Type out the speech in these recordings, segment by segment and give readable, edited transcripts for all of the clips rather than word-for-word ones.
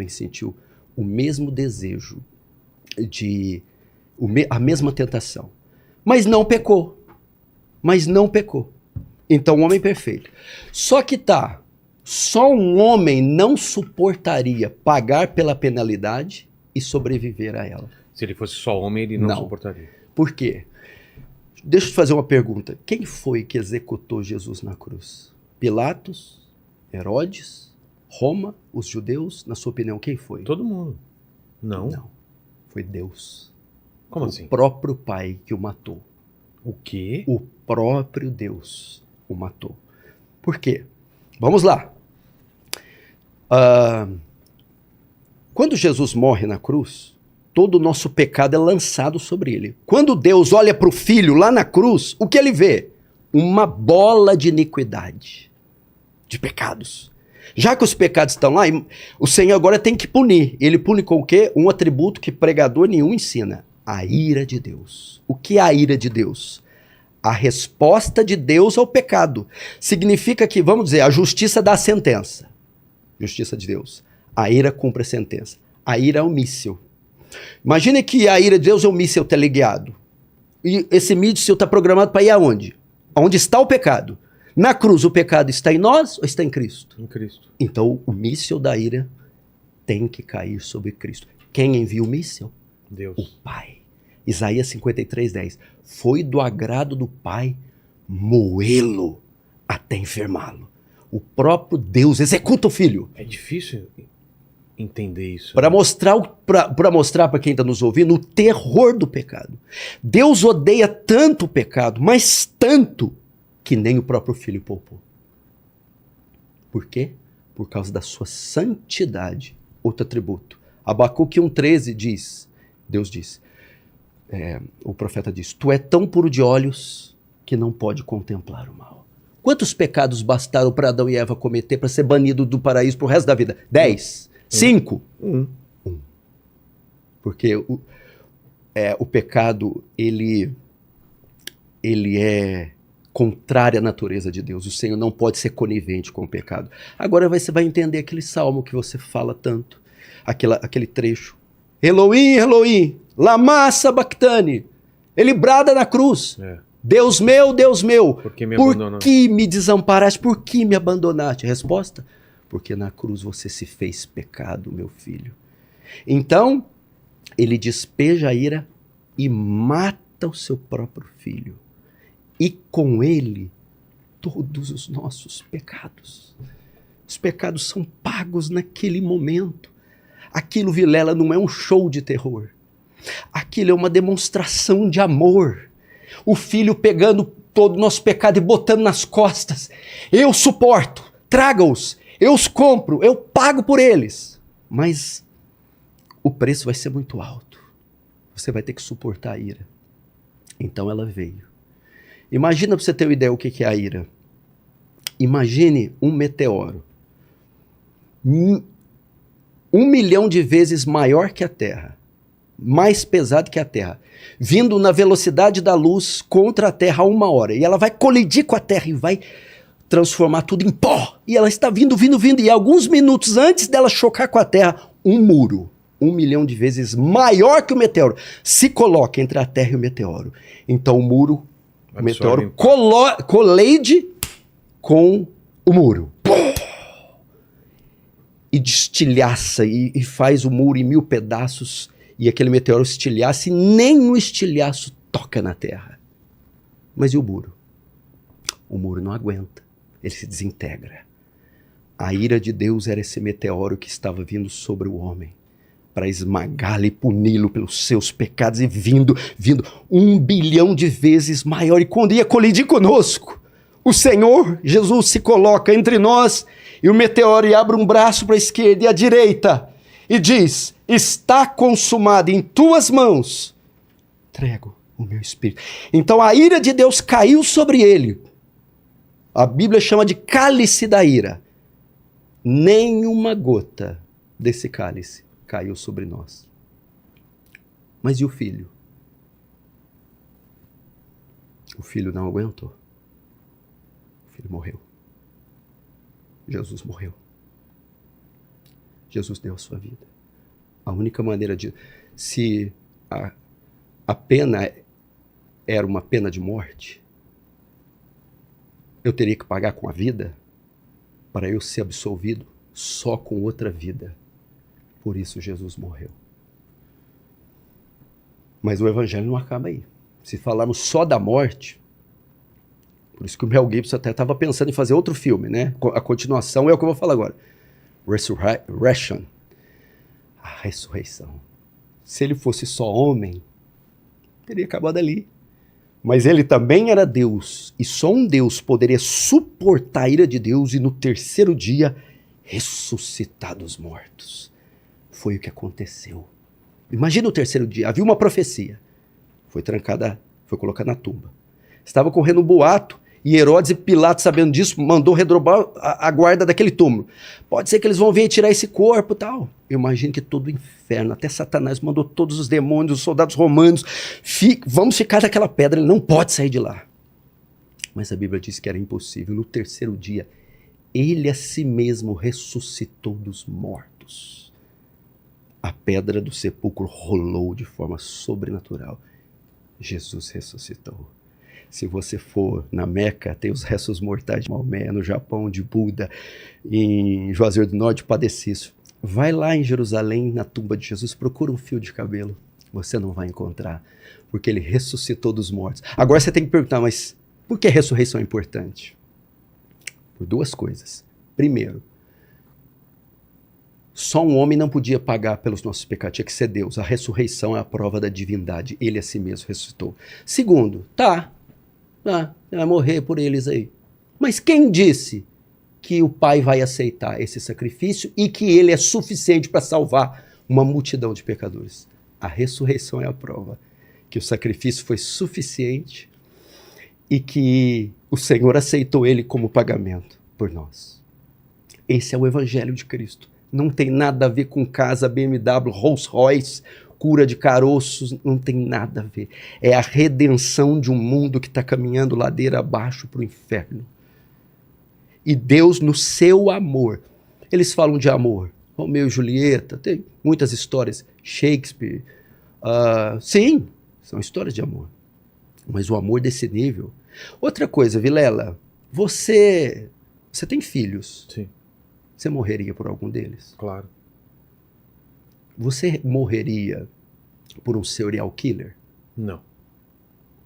sentiu o mesmo desejo, a mesma tentação, mas não pecou. Então o homem perfeito. Só que só um homem não suportaria pagar pela penalidade e sobreviver a ela. Se ele fosse só homem, ele não suportaria. Por quê? Deixa eu te fazer uma pergunta. Quem foi que executou Jesus na cruz? Pilatos? Herodes? Roma? Os judeus? Na sua opinião, quem foi? Todo mundo. Não. Foi Deus. Como assim? O próprio Pai que o matou. O quê? O próprio Deus o matou. Por quê? Vamos lá. Quando Jesus morre na cruz, todo o nosso pecado é lançado sobre ele. Quando Deus olha para o Filho lá na cruz, o que ele vê? Uma bola de iniquidade, de pecados. Já que os pecados estão lá, o Senhor agora tem que punir. Ele pune com o quê? Um atributo que pregador nenhum ensina. A ira de Deus. O que é a ira de Deus? A resposta de Deus ao pecado. Significa que, vamos dizer, a justiça dá a sentença. Justiça de Deus. A ira cumpre a sentença. A ira é um míssil. Imagine que a ira de Deus é um míssil teleguiado. E esse míssil está programado para ir aonde? Onde está o pecado. Na cruz, o pecado está em nós ou está em Cristo? Em Cristo. Então, o míssil da ira tem que cair sobre Cristo. Quem envia o míssil? Deus. O Pai. Isaías 53:10. Foi do agrado do Pai moê-lo até enfermá-lo. O próprio Deus executa o Filho. É difícil entender isso. Para mostrar para quem está nos ouvindo o terror do pecado. Deus odeia tanto o pecado, mas tanto, que nem o próprio Filho poupou. Por quê? Por causa da sua santidade. Outro atributo. Abacuque 1,13 diz, Deus diz, o profeta diz, tu é tão puro de olhos que não pode contemplar o mal. Quantos pecados bastaram para Adão e Eva cometer para ser banido do paraíso pro resto da vida? 10? 5? 1. Porque o pecado, ele é contrário à natureza de Deus. O Senhor não pode ser conivente com o pecado. Agora você vai entender aquele salmo que você fala tanto. Aquele trecho. Elohim, Elohim, lama sabachthani. Ele brada na cruz. Deus meu, por que me desamparaste? Por que me abandonaste? Resposta? Porque na cruz você se fez pecado, meu filho. Então, ele despeja a ira e mata o seu próprio filho. E com ele, todos os nossos pecados. Os pecados são pagos naquele momento. Aquilo, Vilela, não é um show de terror. Aquilo é uma demonstração de amor. O filho pegando todo o nosso pecado e botando nas costas. Eu suporto, traga-os, eu os compro, eu pago por eles. Mas o preço vai ser muito alto. Você vai ter que suportar a ira. Então ela veio. Imagina, para você ter uma ideia o que é a ira. Imagine um meteoro. 1 milhão de vezes maior que a Terra. Mais pesado que a Terra, vindo na velocidade da luz contra a Terra a 1 hora. E ela vai colidir com a Terra e vai transformar tudo em pó. E ela está vindo. E alguns minutos antes dela chocar com a Terra, um muro, 1 milhão de vezes maior que o meteoro, se coloca entre a Terra e o meteoro. Então o muro, o meteoro colide com o muro. E destilhaça e faz o muro em 1000 pedaços. E aquele meteoro estilhaça e nem o estilhaço toca na Terra. Mas e o muro? O muro não aguenta. Ele se desintegra. A ira de Deus era esse meteoro que estava vindo sobre o homem para esmagá-lo e puni-lo pelos seus pecados e vindo 1 bilhão de vezes maior. E quando ia colidir conosco, o Senhor Jesus se coloca entre nós e o meteoro abre um braço para a esquerda e a direita e diz: está consumado, em tuas mãos entrego o meu espírito. Então a ira de Deus caiu sobre ele. A Bíblia chama de cálice da ira. Nenhuma gota desse cálice caiu sobre nós. Mas e o filho? O filho não aguentou. O filho morreu. Jesus morreu. Jesus deu a sua vida. A única maneira de... Se a pena era uma pena de morte, eu teria que pagar com a vida para eu ser absolvido só com outra vida. Por isso Jesus morreu. Mas o evangelho não acaba aí. Se falarmos só da morte, por isso que o Mel Gibson até estava pensando em fazer outro filme, né? A continuação é o que eu vou falar agora. Resurrection. A ressurreição. Se ele fosse só homem, teria acabado ali. Mas ele também era Deus, e só um Deus poderia suportar a ira de Deus e no terceiro dia ressuscitar dos mortos. Foi o que aconteceu. Imagina o terceiro dia, havia uma profecia. Foi trancada, foi colocada na tumba. Estava correndo um boato, e Herodes e Pilatos, sabendo disso, mandou redobrar a guarda daquele túmulo. Pode ser que eles vão vir tirar esse corpo e tal. Eu imagino que todo o inferno, até Satanás mandou todos os demônios, os soldados romanos, vamos ficar daquela pedra, ele não pode sair de lá. Mas a Bíblia diz que era impossível. No terceiro dia, ele a si mesmo ressuscitou dos mortos. A pedra do sepulcro rolou de forma sobrenatural. Jesus ressuscitou. Se você for na Meca, tem os restos mortais de Maomé, no Japão de Buda, em Juazeiro do Norte, Padre Cícero. Vai lá em Jerusalém, na tumba de Jesus, procura um fio de cabelo. Você não vai encontrar, porque ele ressuscitou dos mortos. Agora você tem que perguntar, mas por que a ressurreição é importante? Por duas coisas. Primeiro, só um homem não podia pagar pelos nossos pecados, tinha que ser Deus. A ressurreição é a prova da divindade, ele a si mesmo ressuscitou. Segundo, vai morrer por eles aí. Mas quem disse que o Pai vai aceitar esse sacrifício e que ele é suficiente para salvar uma multidão de pecadores? A ressurreição é a prova que o sacrifício foi suficiente e que o Senhor aceitou ele como pagamento por nós. Esse é o Evangelho de Cristo. Não tem nada a ver com casa, BMW, Rolls Royce, cura de caroços, não tem nada a ver. É a redenção de um mundo que está caminhando ladeira abaixo para o inferno. E Deus, no seu amor, eles falam de amor. Romeu e Julieta, tem muitas histórias. Shakespeare, sim, são histórias de amor. Mas o amor desse nível... Outra coisa, Vilela, você tem filhos. Sim. Você morreria por algum deles? Claro. Você morreria por um serial killer? Não.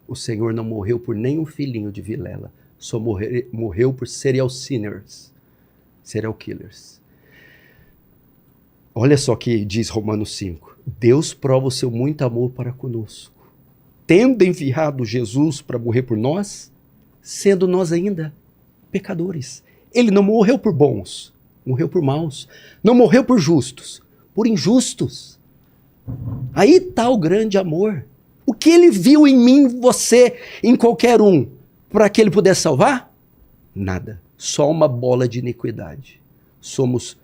O Senhor não morreu por nenhum filhinho de Vilela. Só morreu por serial sinners. Serial killers. Olha só o que diz Romanos 5. Deus prova o seu muito amor para conosco, tendo enviado Jesus para morrer por nós, sendo nós ainda pecadores. Ele não morreu por bons, morreu por maus. Não morreu por justos, por injustos. Aí está o grande amor. O que ele viu em mim, você, em qualquer um, para que ele pudesse salvar? Nada. Só uma bola de iniquidade. Somos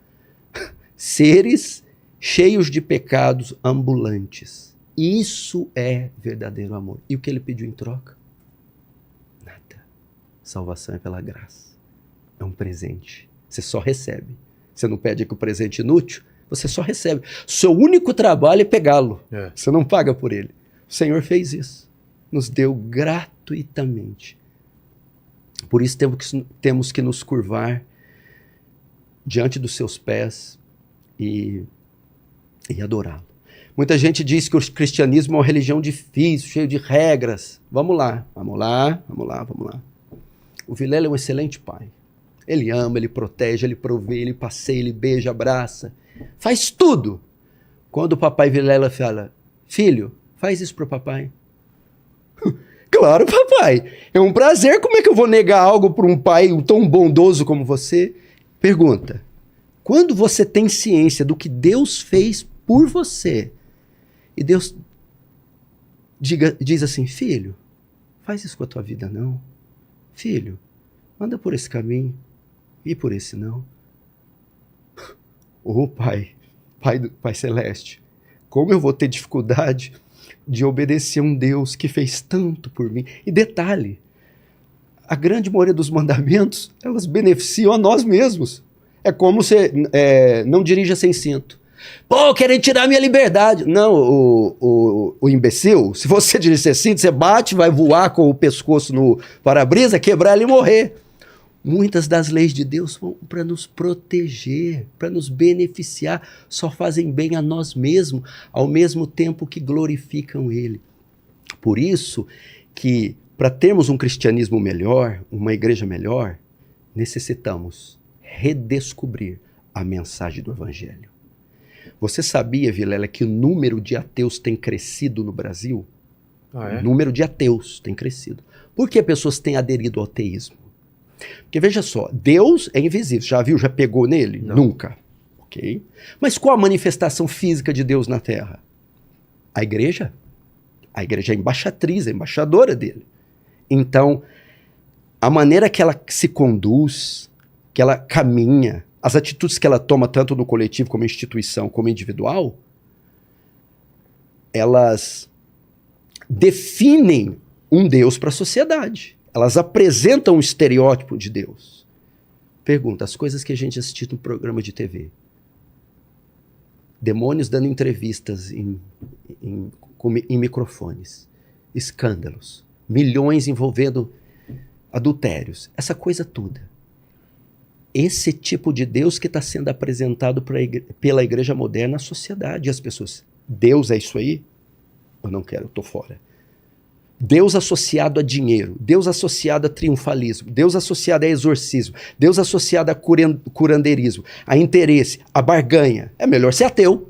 seres cheios de pecados ambulantes. Isso é verdadeiro amor. E o que ele pediu em troca? Nada. Salvação é pela graça. É um presente. Você só recebe. Você não pede aqui o presente inútil, você só recebe. Seu único trabalho é pegá-lo. Você não paga por ele. O Senhor fez isso. Nos deu gratuitamente. Por isso temos que nos curvar diante dos seus pés e adorá-lo. Muita gente diz que o cristianismo é uma religião difícil, cheio de regras. Vamos lá. O Vilela é um excelente pai. Ele ama, ele protege, ele provê, ele passeia, ele beija, abraça. Faz tudo. Quando o papai Vilela fala, filho, faz isso pro papai. Claro, papai. É um prazer. Como é que eu vou negar algo para um pai tão bondoso como você? Pergunta. Quando você tem ciência do que Deus fez por você, e Deus diz assim, filho, faz isso com a tua vida não. Filho, anda por esse caminho e por esse não. Ô Pai Celeste, como eu vou ter dificuldade de obedecer a um Deus que fez tanto por mim? E detalhe, a grande maioria dos mandamentos, elas beneficiam a nós mesmos. É como você não dirija sem cinto. Pô, querem tirar minha liberdade. Não, o imbecil, se você dirigir sem cinto, você bate, vai voar com o pescoço no para-brisa, quebrar ele e morrer. Muitas das leis de Deus vão para nos proteger, para nos beneficiar, só fazem bem a nós mesmos, ao mesmo tempo que glorificam Ele. Por isso que, para termos um cristianismo melhor, uma igreja melhor, necessitamos redescobrir a mensagem do Evangelho. Você sabia, Vilela, que o número de ateus tem crescido no Brasil? Ah, é? O número de ateus tem crescido. Por que pessoas têm aderido ao ateísmo? Porque veja só, Deus é invisível. Já viu? Já pegou nele? Não. Nunca. Ok? Mas qual a manifestação física de Deus na Terra? A igreja. A igreja é embaixatriz, é embaixadora dele. Então, a maneira que ela se conduz, que ela caminha, as atitudes que ela toma, tanto no coletivo como instituição, como individual, elas definem um Deus para a sociedade. Elas apresentam um estereótipo de Deus. Pergunta, as coisas que a gente assiste no programa de TV. Demônios dando entrevistas em microfones. Escândalos. Milhões envolvendo adultérios. Essa coisa toda. Esse tipo de Deus que está sendo apresentado pela igreja moderna à sociedade. E as pessoas, Deus é isso aí? Eu não quero, eu estou fora. Deus associado a dinheiro, Deus associado a triunfalismo, Deus associado a exorcismo, Deus associado a curandeirismo, a interesse, a barganha. É melhor ser ateu.